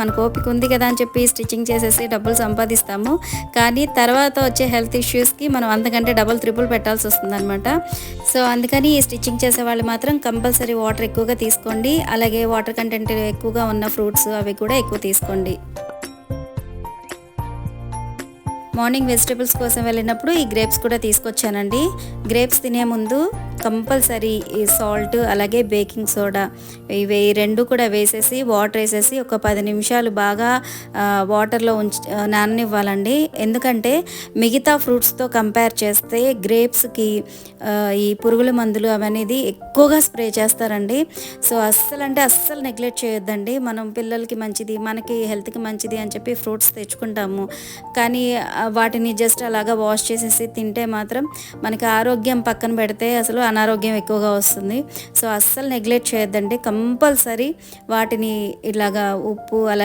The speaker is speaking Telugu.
మనకు ఓపిక ఉంది కదా అని చెప్పి స్టిచ్చింగ్ చేసేసి డబ్బులు సంపాదిస్తాము. కానీ తర్వాత వచ్చే హెల్త్ ఇష్యూస్‌కి మనం అంతకంటే డబుల్, త్రిబుల్ పెట్టాల్సి వస్తుందనమాట. సో, అందుకని ఈ స్టిచ్చింగ్ చేసేవాళ్ళు మాత్రం కంపల్సరీ వాటర్ ఎక్కువగా తీసుకోండి. అలాగే వాటర్ కంటెంట్ ఎక్కువగా ఉన్న ఫ్రూట్స్ అవి కూడా ఎక్కువ తీసుకోండి. మార్నింగ్ వెజిటబుల్స్ కోసం వెళ్ళినప్పుడు ఈ గ్రేప్స్ కూడా తీసుకొచ్చానండి. గ్రేప్స్ తినే ముందు కంపల్సరీ ఈ సాల్ట్ అలాగే బేకింగ్ సోడా ఇవి 2 కూడా వేసేసి వాటర్ వేసేసి ఒక 10 నిమిషాలు బాగా వాటర్లో నాననివ్వాలండి. ఎందుకంటే మిగతా ఫ్రూట్స్తో కంపేర్ చేస్తే గ్రేప్స్కి ఈ పురుగుల మందులు అవనేది ఎక్కువగా స్ప్రే చేస్తారండి. సో అస్సలు నెగ్లెక్ట్ చేయొద్దండి. మనం పిల్లలకి మంచిది, మనకి హెల్త్కి మంచిది అని చెప్పి ఫ్రూట్స్ తెచ్చుకుంటాము. కానీ వాటిని జస్ట్ అలాగా వాష్ చేసేసి తింటే మాత్రం మనకి ఆరోగ్యం పక్కన పెడితే అసలు అనారోగ్యం ఎక్కువగా వస్తుంది. సో అస్సలు నెగ్లెక్ట్ చేయొద్దండి. కంపల్సరీ వాటిని ఇలాగా ఉప్పు అలా